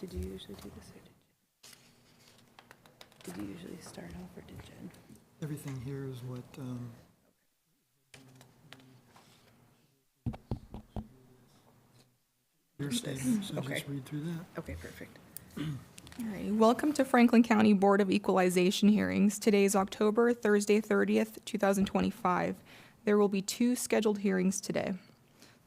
Did you usually do this, or did you usually start off, or did Jen? Everything here is what, your statement, so Okay. just read through that. Okay, perfect. All right, welcome to Franklin County Board of Equalization hearings. Today is October, Thursday, 30th, 2025. There will be 2 scheduled hearings today.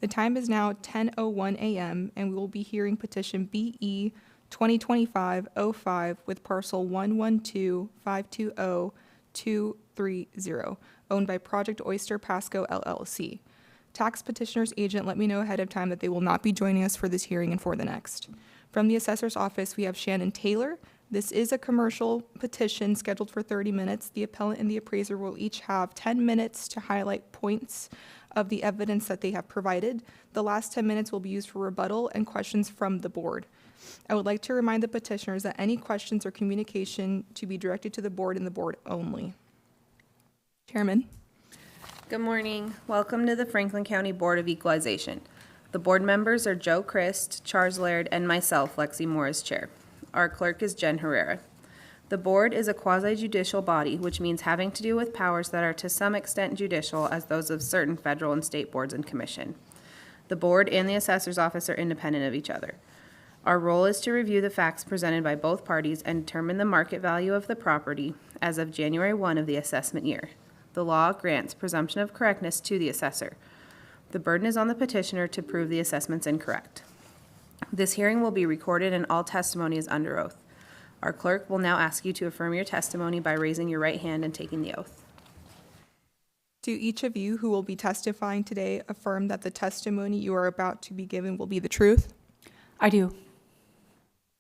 The time is now 10:01 a.m., and we will be hearing petition BE 2025-05 with parcel 112-520-230, owned by Project Oyster Pasco LLC. Tax petitioner's agent let me know ahead of time that they will not be joining us for this hearing and for the next. From the assessor's office, we have Shannon Taylor. This is a commercial petition scheduled for 30 minutes. The appellant and the appraiser will each have 10 minutes to highlight points of the evidence that they have provided. The last 10 minutes will be used for rebuttal and questions from the board. I would like to remind the petitioners that any questions or communication to be directed to the board and the board only. Chairman. Good morning. Welcome to the Franklin County Board of Equalization. The board members are Joe Christ, Charles Laird, and myself, Lexi Moore, as chair. Our clerk is Jen Herrera. The board is a quasi-judicial body, which means having to do with powers that are to some extent judicial as those of certain federal and state boards and commission. The board and the assessor's office are independent of each other. Our role is to review the facts presented by both parties and determine the market value of the property as of January 1 of the assessment year. The law grants presumption of correctness to the assessor. The burden is on the petitioner to prove the assessment's incorrect. This hearing will be recorded and all testimony is under oath. Our clerk will now ask you to affirm your testimony by raising your right hand and taking the oath. Do each of you who will be testifying today affirm that the testimony you are about to be given will be the truth? I do.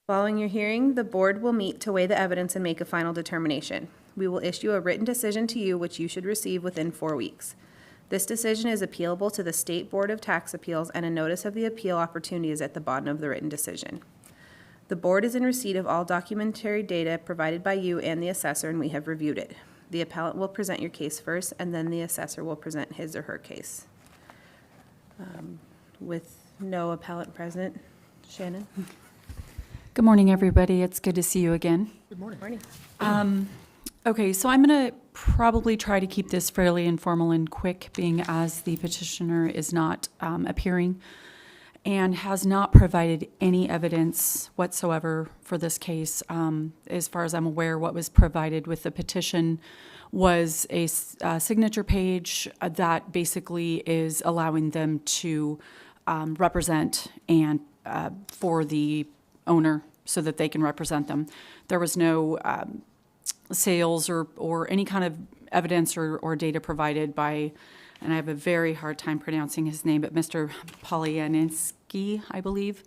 Following your hearing, the board will meet to weigh the evidence and make a final determination. We will issue a written decision to you, which you should receive within 4 weeks. This decision is appealable to the State Board of Tax Appeals, and a notice of the appeal opportunity is at the bottom of the written decision. The board is in receipt of all documentary data provided by you and the assessor, and we have reviewed it. The appellant will present your case first, and then the assessor will present his or her case. With no appellant present, Shannon? Good morning, everybody. It's good to see you again. Good morning. Morning. Okay, so I'm going to probably try to keep this fairly informal and quick, being as the petitioner is not appearing and has not provided any evidence whatsoever for this case. As far as I'm aware, what was provided with the petition was a signature page that basically is allowing them to represent and for the owner so that they can represent them. There was no sales or any kind of evidence or data provided by, and I have a very hard time pronouncing his name, but Mr. Polyaninski, I believe,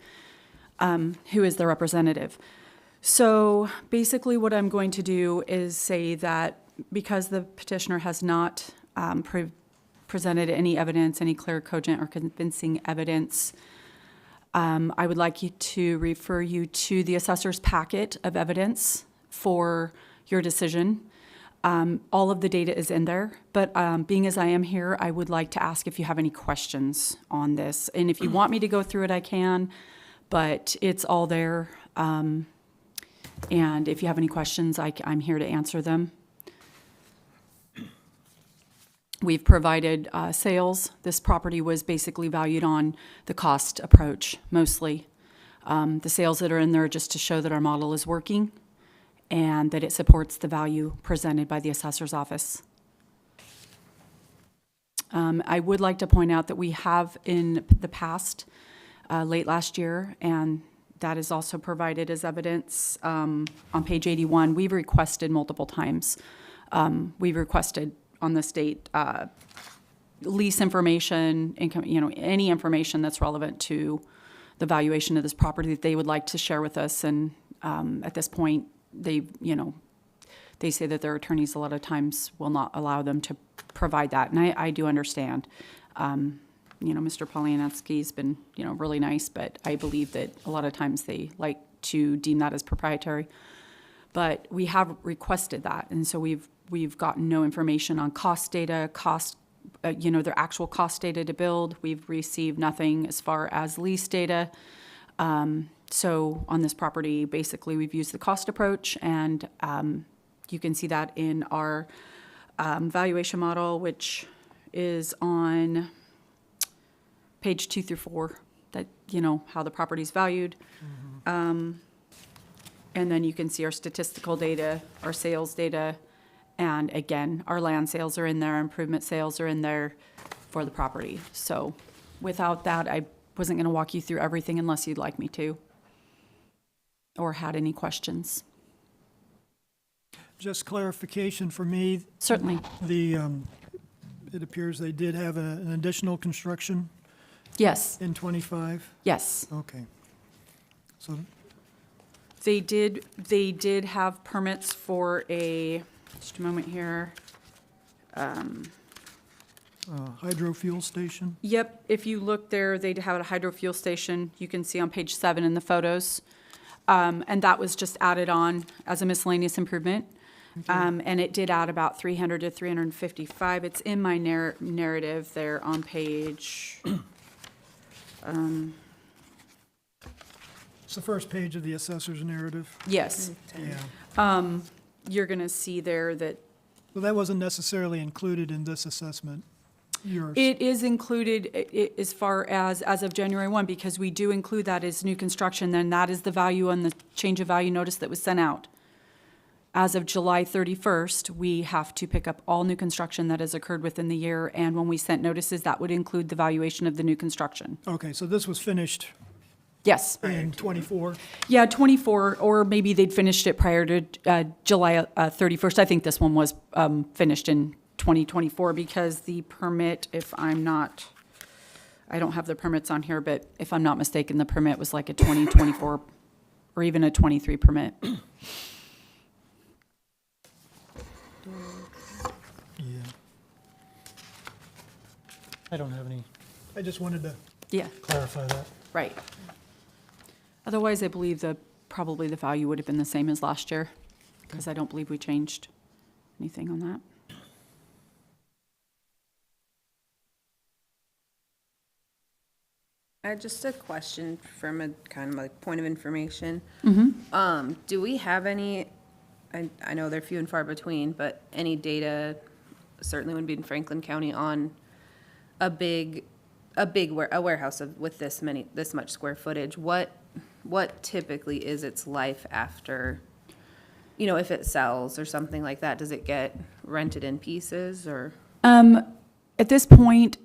who is the representative. So basically what I'm going to do is say that because the petitioner has not presented any evidence, any clear, cogent, or convincing evidence, I would like you to refer you to the assessor's packet of evidence for your decision. All of the data is in there, but being as I am here, I would like to ask if you have any questions on this. And if you want me to go through it, I can, but it's all there. And if you have any questions, I'm here to answer them. We've provided sales. This property was basically valued on the cost approach, mostly. The sales that are in there are just to show that our model is working and that it supports the value presented by the assessor's office. I would like to point out that we have in the past, late last year, and that is also provided as evidence on page 81, we've requested multiple times. We've requested on the state lease information, income, any information that's relevant to the valuation of this property that they would like to share with us. And at this point, they say that their attorneys a lot of times will not allow them to provide that. And I do understand. Mr. Polyaninski's been, really nice, but I believe that a lot of times they like to deem that as proprietary. But we have requested that, and so we've gotten no information on cost data, their actual cost data to build. We've received nothing as far as lease data. So on this property, basically, we've used the cost approach, and you can see that in our valuation model, which is on page 2 through 4, that, how the property's valued. And then you can see our statistical data, our sales data, and again, our land sales are in there, improvement sales are in there for the property. So without that, I wasn't going to walk you through everything unless you'd like me to, or had any questions. Just clarification for me, Certainly. it appears they did have an additional construction Yes, in '25? yes. Okay. So, They did have permits for just a moment here. hydro fuel station? Yep, if you look there, they have a hydro fuel station. You can see on page 7 in the photos. And that was just added on as a miscellaneous improvement. And it did add about 300 to 355. It's in my narrative there on page, It's the first page of the assessor's narrative. yes. Yeah. You're gonna see there that Well, that wasn't necessarily included in this assessment, yours. it is included as far as of January 1, because we do include that as new construction, then that is the value on the change of value notice that was sent out. As of July 31st, we have to pick up all new construction that has occurred within the year, and when we sent notices, that would include the valuation of the new construction. Okay, so this was finished Yes. in '24? Yeah, 24, or maybe they'd finished it prior to July 31st. I think this one was finished in 2024 because the permit, I don't have the permits on here, but if I'm not mistaken, the permit was like a 2024 or even a 23 permit. Yeah. I don't have any, I just wanted to Yeah, clarify that. right. Otherwise, I believe probably the value would have been the same as last year, because I don't believe we changed anything on that. I had just a question from a kind of like point of information. Mm-hmm. Do we have any, I know they're few and far between, but any data, certainly would be in Franklin County, on a warehouse with this much square footage? What typically is its life after, if it sells or something like that? Does it get rented in pieces or? At this point,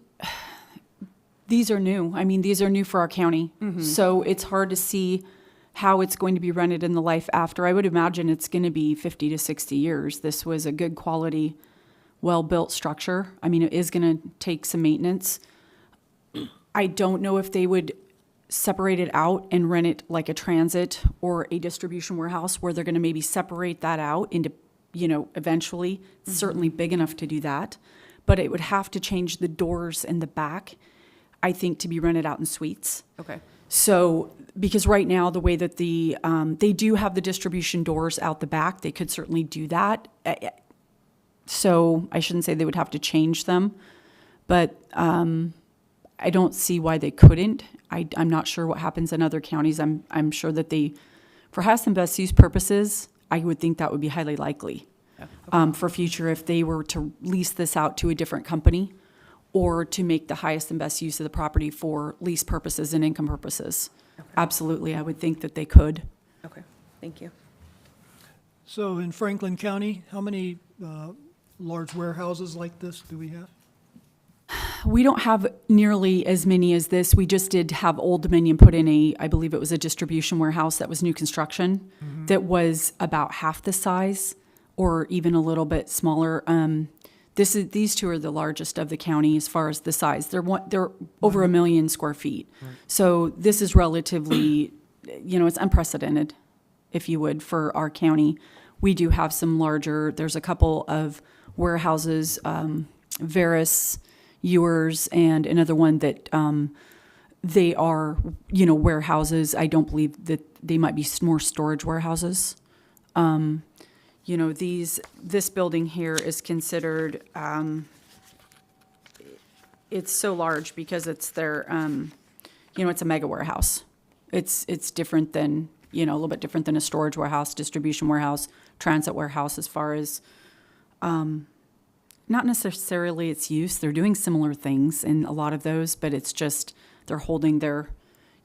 these are new. I mean, these are new for our county. So it's hard to see how it's going to be rented in the life after. I would imagine it's going to be 50 to 60 years. This was a good quality, well-built structure. I mean, it is going to take some maintenance. I don't know if they would separate it out and rent it like a transit or a distribution warehouse, where they're going to maybe separate that out into, eventually. It's certainly big enough to do that. But it would have to change the doors in the back, I think, to be rented out in suites. Okay. So, because right now, the way that they do have the distribution doors out the back, they could certainly do that. So I shouldn't say they would have to change them, but I don't see why they couldn't. I'm not sure what happens in other counties. I'm sure that for highest and best use purposes, I would think that would be highly likely. For future, if they were to lease this out to a different company, or to make the highest and best use of the property for lease purposes and income purposes. Okay. Absolutely, I would think that they could. Okay, thank you. So in Franklin County, how many large warehouses like this do we have? We don't have nearly as many as this. We just did have Old Dominion put in I believe it was a distribution warehouse that was new construction, that was about half the size or even a little bit smaller. These two are the largest of the county as far as the size. They're over 1 million square feet. So this is relatively, it's unprecedented, if you would, for our county. We do have some larger, there's a couple of warehouses, Veris, Ewers, and another one that they are, warehouses. I don't believe that they might be more storage warehouses. This building here is considered, it's so large because it's their, it's a mega warehouse. It's different than, a little bit different than a storage warehouse, distribution warehouse, transit warehouse as far as, not necessarily its use. They're doing similar things in a lot of those, but it's just they're holding their,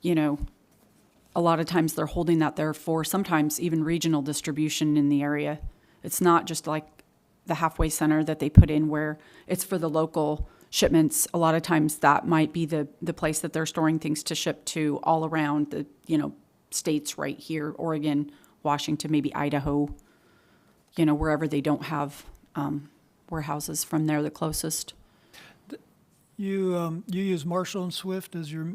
a lot of times they're holding that there for sometimes even regional distribution in the area. It's not just like the halfway center that they put in where it's for the local shipments. A lot of times that might be the place that they're storing things to ship to all around the, states right here, Oregon, Washington, maybe Idaho, wherever they don't have warehouses from there, the closest. You use Marshall and Swift as your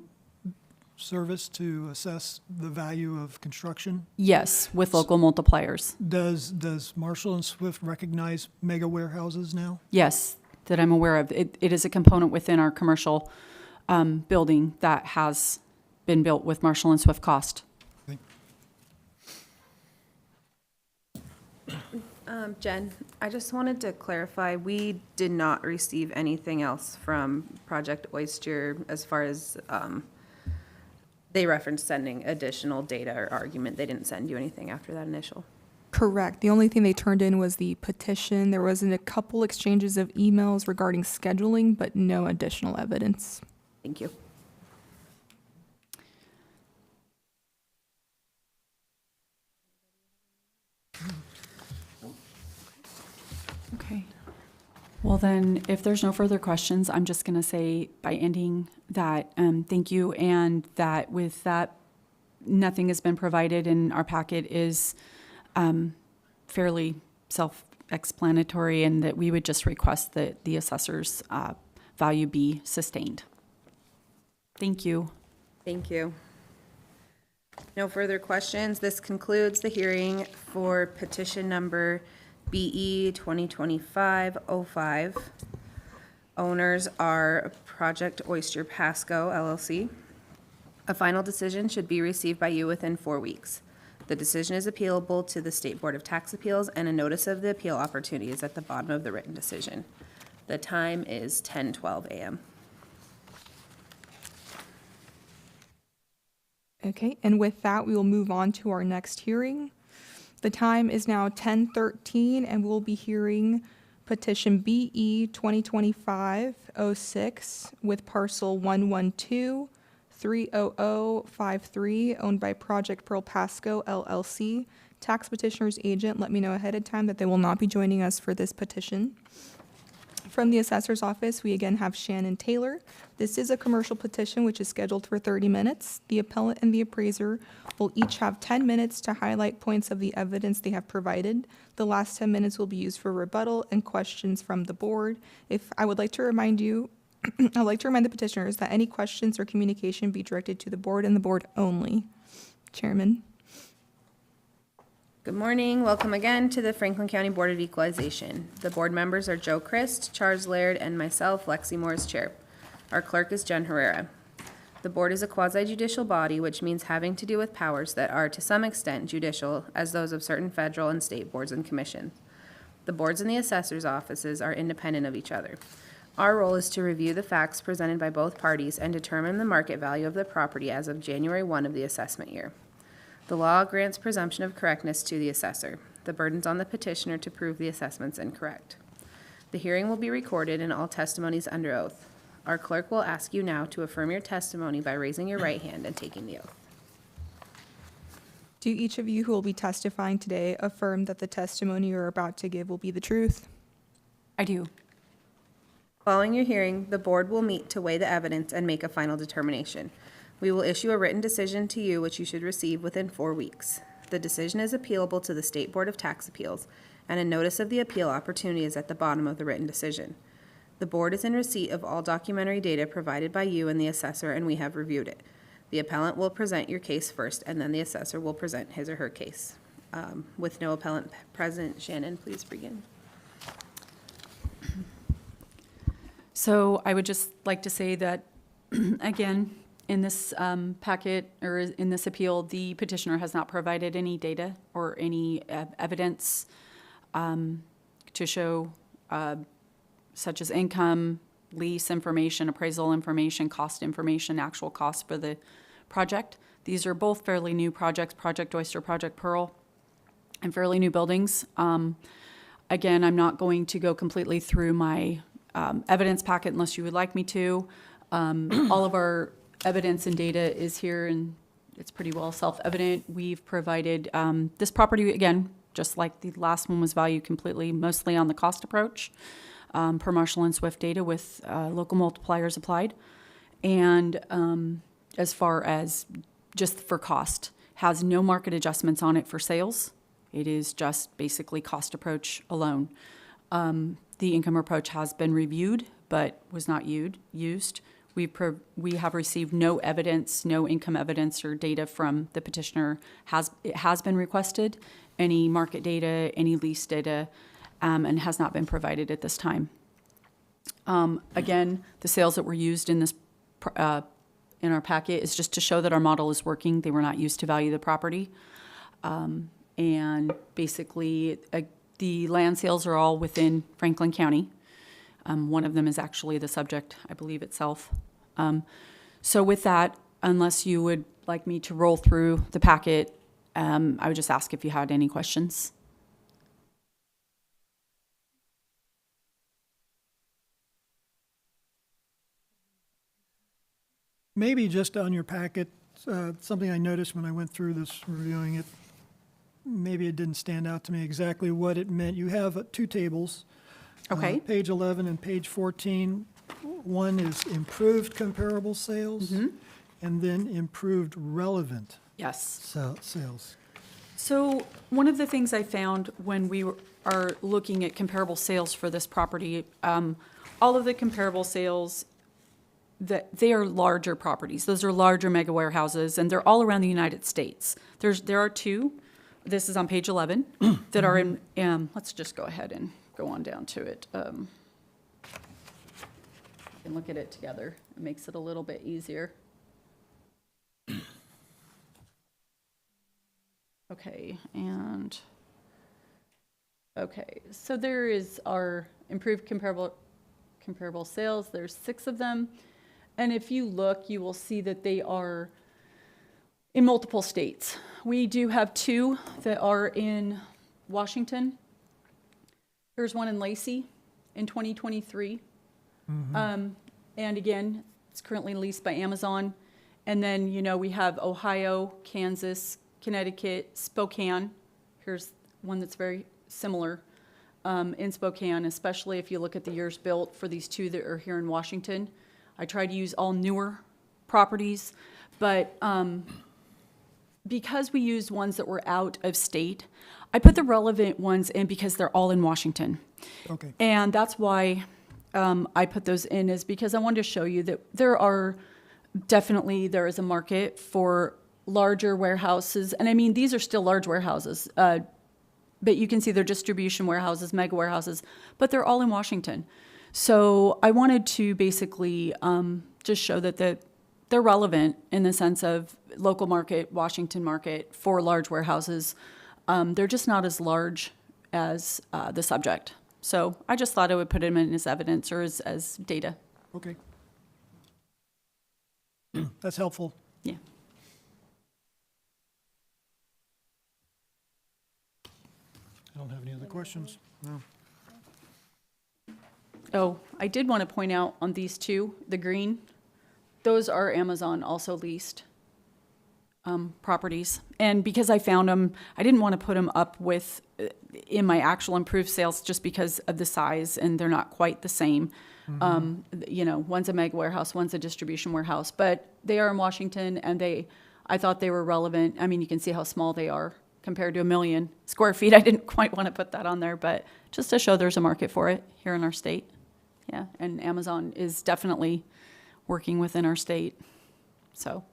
service to assess the value of construction. Yes, with local multipliers. Does Marshall and Swift recognize mega warehouses now? Yes, that I'm aware of. It is a component within our commercial building that has been built with Marshall and Swift cost. Jen, I just wanted to clarify, we did not receive anything else from Project Oyster as far as, they referenced sending additional data or argument. They didn't send you anything after that initial. Correct. The only thing they turned in was the petition. There was a couple exchanges of emails regarding scheduling, but no additional evidence. Thank you. Okay. Well, then, if there's no further questions, I'm just going to say by ending that, thank you, and that with that, nothing has been provided, and our packet is fairly self-explanatory, and that we would just request that the assessor's value be sustained. Thank you. Thank you. No further questions. This concludes the hearing for petition number BE 2025-05. Owners are Project Oyster Pasco LLC. A final decision should be received by you within 4 weeks. The decision is appealable to the State Board of Tax Appeals, and a notice of the appeal opportunity is at the bottom of the written decision. The time is 10:12 a.m. Okay, and with that, we will move on to our next hearing. The time is now 10:13, and we'll be hearing petition BE 2025-06 with parcel 112-30053, owned by Project Pearl Pasco LLC. Tax petitioner's agent let me know ahead of time that they will not be joining us for this petition. From the assessor's office, we again have Shannon Taylor. This is a commercial petition which is scheduled for 30 minutes. The appellant and the appraiser will each have 10 minutes to highlight points of the evidence they have provided. The last 10 minutes will be used for rebuttal and questions from the board. I'd like to remind the petitioners that any questions or communication be directed to the board and the board only. Chairman. Good morning. Welcome again to the Franklin County Board of Equalization. The board members are Joe Christ, Charles Laird, and myself, Lexi Moore, as chair. Our clerk is Jen Herrera. The board is a quasi-judicial body, which means having to do with powers that are to some extent judicial, as those of certain federal and state boards and commissions. The boards and the assessor's offices are independent of each other. Our role is to review the facts presented by both parties and determine the market value of the property as of January 1 of the assessment year. The law grants presumption of correctness to the assessor. The burden's on the petitioner to prove the assessment's incorrect. The hearing will be recorded and all testimonies under oath. Our clerk will ask you now to affirm your testimony by raising your right hand and taking the oath. Do each of you who will be testifying today affirm that the testimony you're about to give will be the truth? I do. Following your hearing, the board will meet to weigh the evidence and make a final determination. We will issue a written decision to you, which you should receive within 4 weeks. The decision is appealable to the State Board of Tax Appeals, and a notice of the appeal opportunity is at the bottom of the written decision. The board is in receipt of all documentary data provided by you and the assessor, and we have reviewed it. The appellant will present your case first, and then the assessor will present his or her case. With no appellant present, Shannon, please begin. So I would just like to say that, again, in this packet, or in this appeal, the petitioner has not provided any data or any evidence to show, such as income, lease information, appraisal information, cost information, actual cost for the project. These are both fairly new projects, Project Oyster, Project Pearl, and fairly new buildings. Again, I'm not going to go completely through my evidence packet unless you would like me to. All of our evidence and data is here, and it's pretty well self-evident. We've provided this property, again, just like the last one, was valued completely, mostly on the cost approach, per Marshall and Swift data with local multipliers applied. And as far as just for cost, has no market adjustments on it for sales. It is just basically cost approach alone. The income approach has been reviewed, but was not used. We have received no evidence, no income evidence or data from the petitioner. It has been requested, any market data, any lease data, and has not been provided at this time. Again, the sales that were used in this in our packet is just to show that our model is working. They were not used to value the property. And basically, the land sales are all within Franklin County. One of them is actually the subject, I believe, itself. So with that, unless you would like me to roll through the packet, I would just ask if you had any questions. Maybe just on your packet, something I noticed when I went through this, reviewing it, maybe it didn't stand out to me exactly what it meant. You have two tables. Okay. Page 11 and page 14. One is improved comparable sales, and then improved relevant Yes. sales. So one of the things I found when we are looking at comparable sales for this property, all of the comparable sales, that they are larger properties. Those are larger mega warehouses, and they're all around the United States. There are two. This is on page 11 that are in. Let's just go ahead and go on down to it. We can look at it together. It makes it a little bit easier. Okay, and okay, so there is our improved comparable sales. There's 6 of them. And if you look, you will see that they are in multiple states. We do have 2 that are in Washington. There's one in Lacey in 2023. And again, it's currently leased by Amazon. And then, we have Ohio, Kansas, Connecticut, Spokane. Here's one that's very similar in Spokane, especially if you look at the years built for these 2 that are here in Washington. I tried to use all newer properties, but because we used ones that were out of state, I put the relevant ones in because they're all in Washington. Okay. And that's why I put those in, is because I wanted to show you that there is a market for larger warehouses. And I mean, these are still large warehouses, but you can see they're distribution warehouses, mega warehouses, but they're all in Washington. So I wanted to basically just show that they're relevant in the sense of local market, Washington market for large warehouses. They're just not as large as the subject. So I just thought I would put them in as evidence or as data. Okay. That's helpful. Yeah. I don't have any other questions. No. Oh, I did want to point out on these 2, the green, those are Amazon also leased properties. And because I found them, I didn't want to put them up with in my actual improved sales just because of the size, and they're not quite the same. One's a mega warehouse, one's a distribution warehouse, but they are in Washington, and I thought they were relevant. I mean, you can see how small they are compared to 1 million square feet. I didn't quite want to put that on there, but just to show there's a market for it here in our state. Yeah, and Amazon is definitely working within our state, so.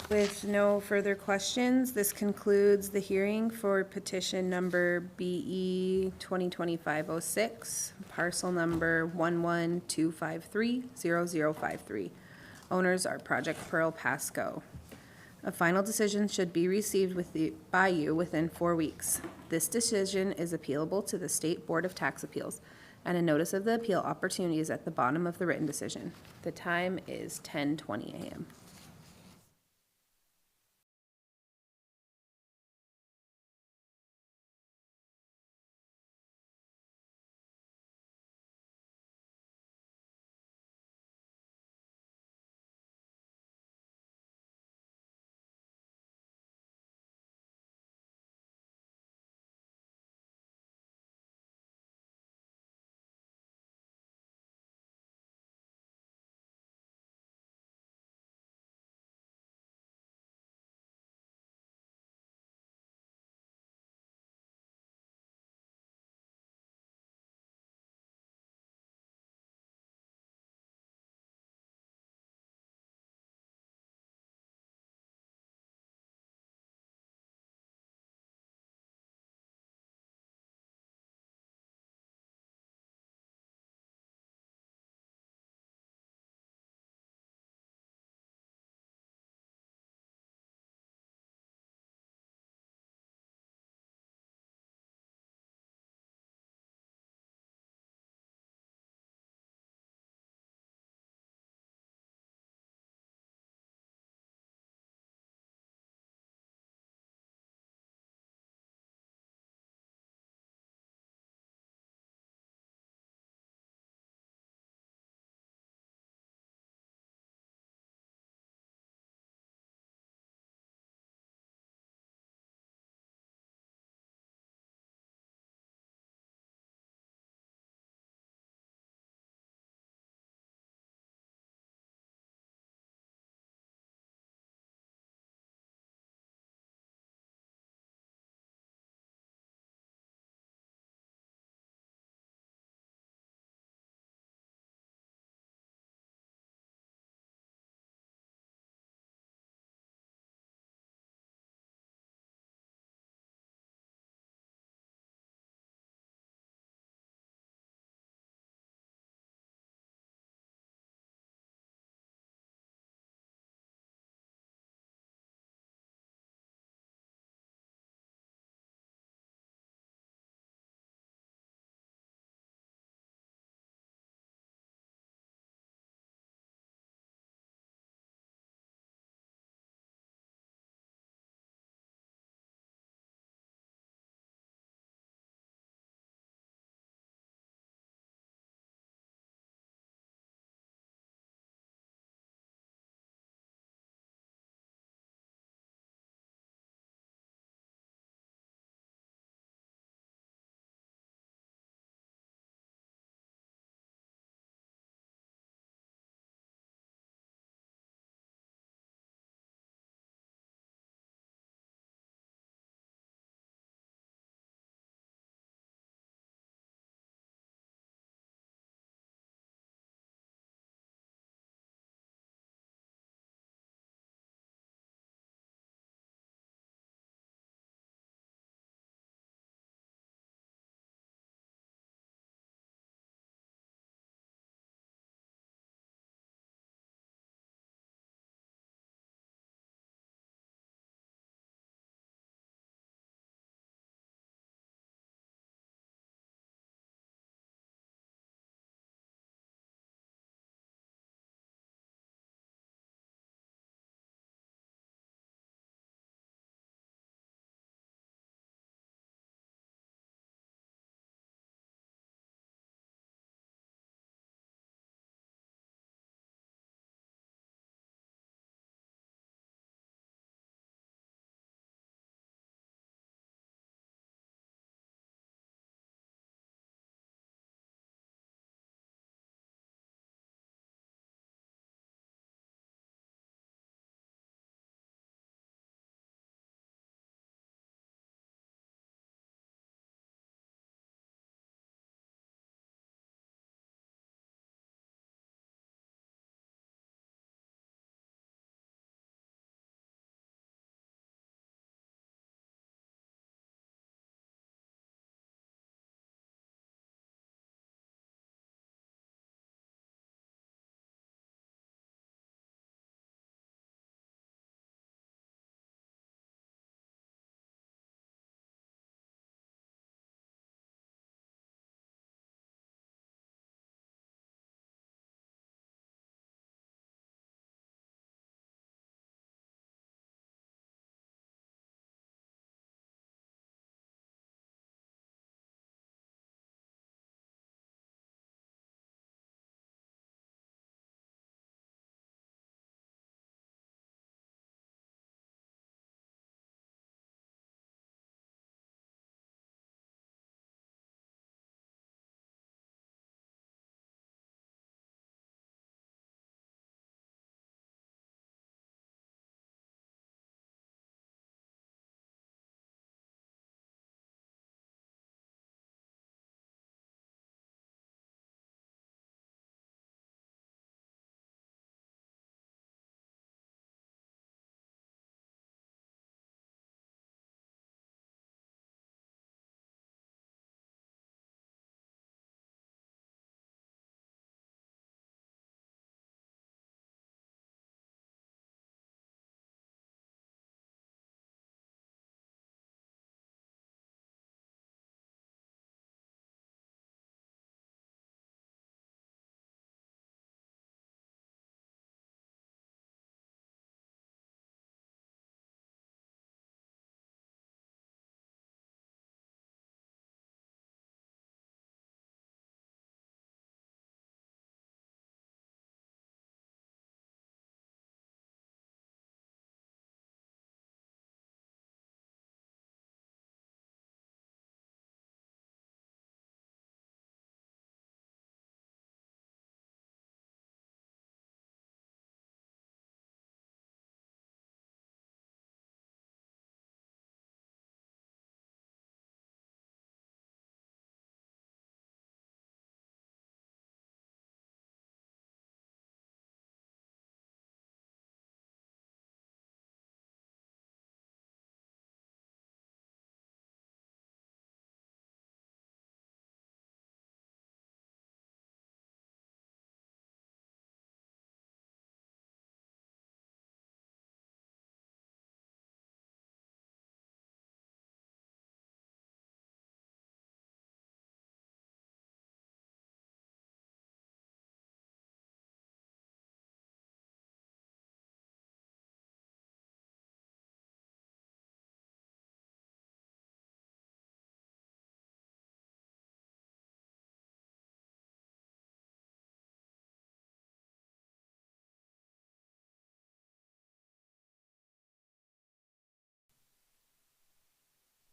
With no further questions, this concludes the hearing for petition number BE 2025-06, parcel number 112530053. Owners are Project Pearl Pasco. A final decision should be received by you within 4 weeks. This decision is appealable to the State Board of Tax Appeals. And a notice of the appeal opportunity is at the bottom of the written decision. The time is 10:20 a.m.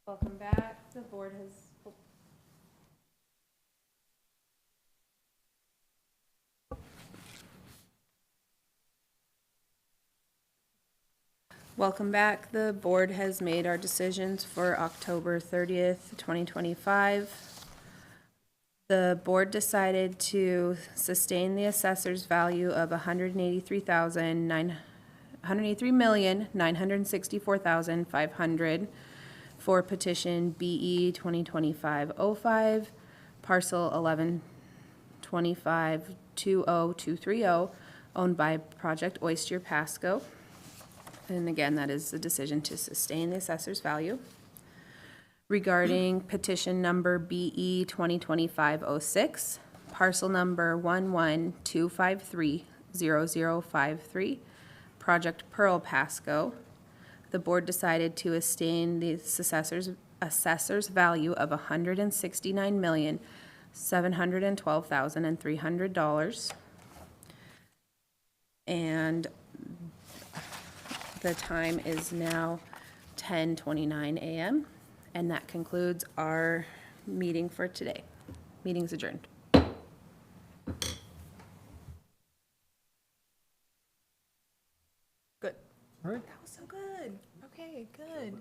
Welcome back. The board has. Welcome back. The board has made our decisions for October 30th, 2025. The board decided to sustain the assessor's value of $183,964,500 for petition BE 2025-05, parcel 1125-20230, owned by Project Oyster Pasco. And again, that is the decision to sustain the assessor's value. Regarding petition number BE 2025-06, parcel number 112530053, Project Pearl Pasco, the board decided to sustain the assessor's value of $169,712,300. And the time is now 10:29 a.m. And that concludes our meeting for today. Meeting's adjourned. Good. All right. That was so good. Okay, good.